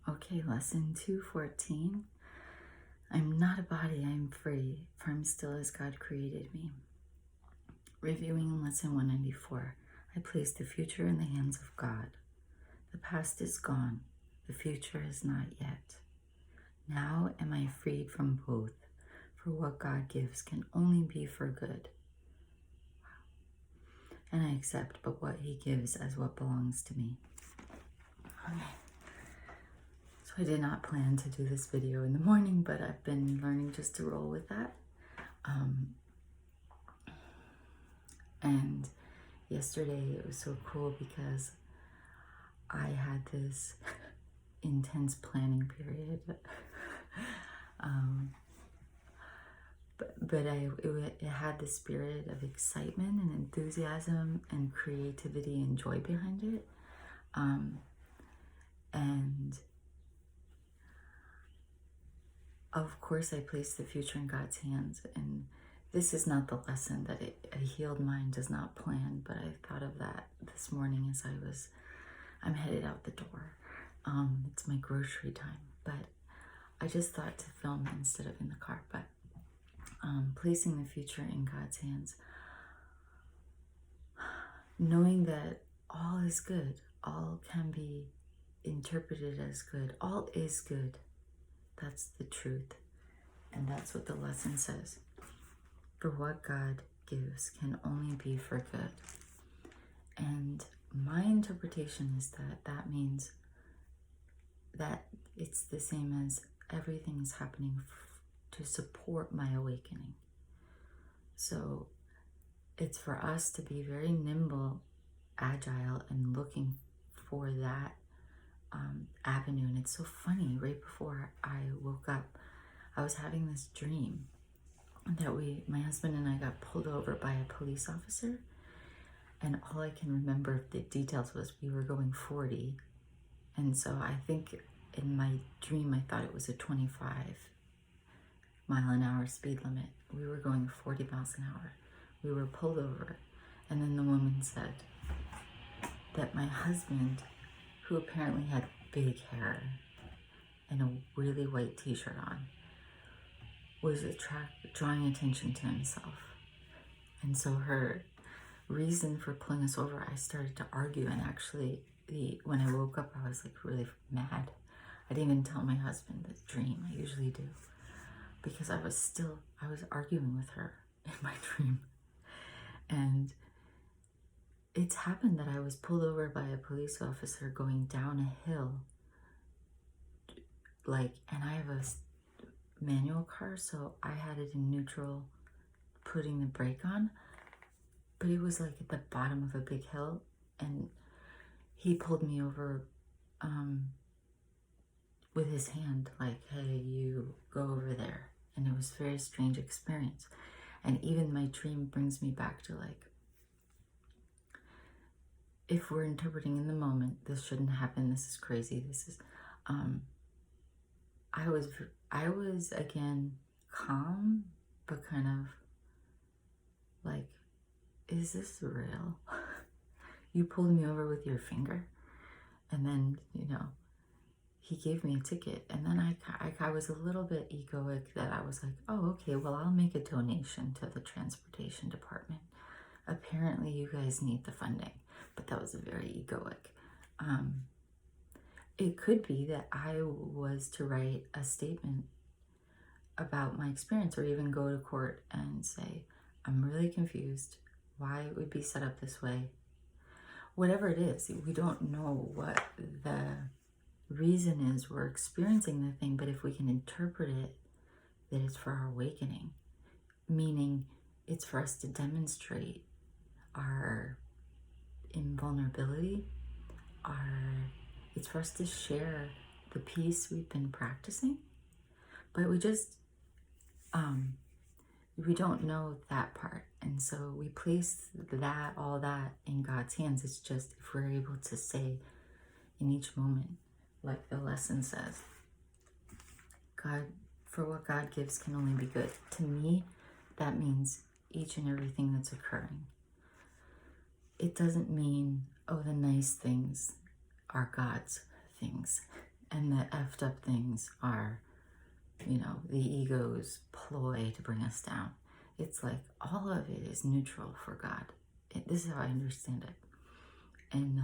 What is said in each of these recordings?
Okay, lesson 214. I'm not a body, I am free, for I'm still as God created me. Reviewing lesson 194. I place the future in the hands of God. The past is gone, the future is not yet. Now am I freed from both, for what God gives can only be for good. And I accept but what he gives as what belongs to me. Okay. So I did not plan to do this video in the morning, but I've been learning just to roll with that. And yesterday it was so cool because I had this intense planning period. But it had the spirit of excitement and enthusiasm and creativity and joy behind it. And of course I placed the future in God's hands, and this is not the lesson that a healed mind does not plan, but I thought of that this morning as I'm headed out the door. It's my grocery time, but I just thought to film instead of in the car. But placing the future in God's hands, knowing that all is good, all can be interpreted as good, all is good. That's the truth, and that's what the lesson says. For what God gives can only be for good. And my interpretation is that means that it's the same as everything is happening to support my awakening. So it's for us to be very nimble, agile, and looking for that avenue. And it's so funny, right before I woke up, I was having this dream that my husband and I got pulled over by a police officer, and all I can remember of the details was we were going 40, and so I think in my dream I thought it was a 25-mile-an-hour speed limit. We were going 40 miles an hour. We were pulled over, and then the woman said that my husband, who apparently had big hair and a really white t-shirt on, was drawing attention to himself. And so her reason for pulling us over, I started to argue, and actually when I woke up I was like really mad. I didn't even tell my husband the dream. I usually do, because I was arguing with her in my dream. And it's happened that I was pulled over by a police officer going down a hill, and I have a manual car, so I had it in neutral, putting the brake on, but it was like at the bottom of a big hill, and he pulled me over with his hand, like, hey, you go over there. And it was a very strange experience. And even my dream brings me back to, like, if we're interpreting in the moment, this shouldn't happen, this is crazy, this is I was again calm, but kind of like, is this real? You pulled me over with your finger, and then, he gave me a ticket, and then I was a little bit egoic that I was like, oh, okay, well, I'll make a donation to the transportation department. Apparently you guys need the funding, but that was very egoic. It could be that I was to write a statement about my experience, or even go to court and say, I'm really confused why it would be set up this way. Whatever it is, we don't know what the reason is we're experiencing the thing, but if we can interpret it that it's for our awakening, meaning it's for us to demonstrate our invulnerability, it's for us to share the peace we've been practicing, but we just we don't know that part, and so we place all that in God's hands. It's just if we're able to say in each moment, like the lesson says, God, for what God gives can only be good. To me, that means each and everything that's occurring. It doesn't mean, oh, the nice things are God's things. And the effed up things are, you know, the ego's ploy to bring us down. It's like all of it is neutral for God. This is how I understand it. And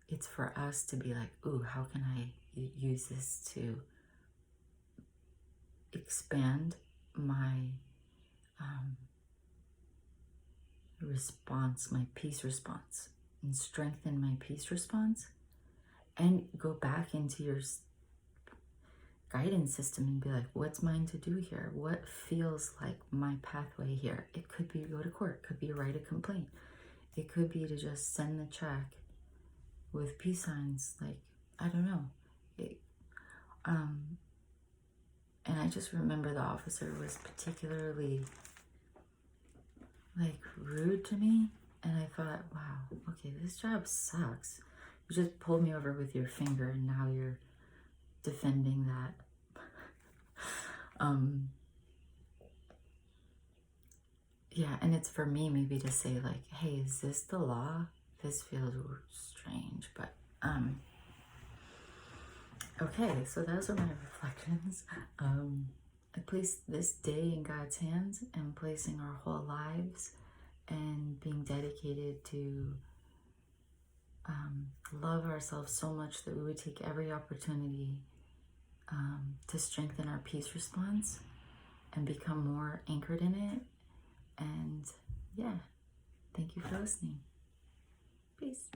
it's for us to be like, ooh, how can I use this to expand my response, my peace response, and strengthen my peace response, and go back into your guidance system and be like, what's mine to do here? What feels like my pathway here? It could be go to court, it could be write a complaint, it could be to just send the check with peace signs, like, I don't know. And I just remember the officer was particularly like rude to me, and I thought, wow, okay, this job sucks. You just pulled me over with your finger and now you're defending that. Yeah, and it's for me maybe to say like, hey, is this the law? This feels strange, but okay, so those are my reflections. I place this day in God's hands and placing our whole lives and being dedicated to love ourselves so much that we would take every opportunity to strengthen our peace response and become more anchored in it. And yeah, thank you for listening. Peace.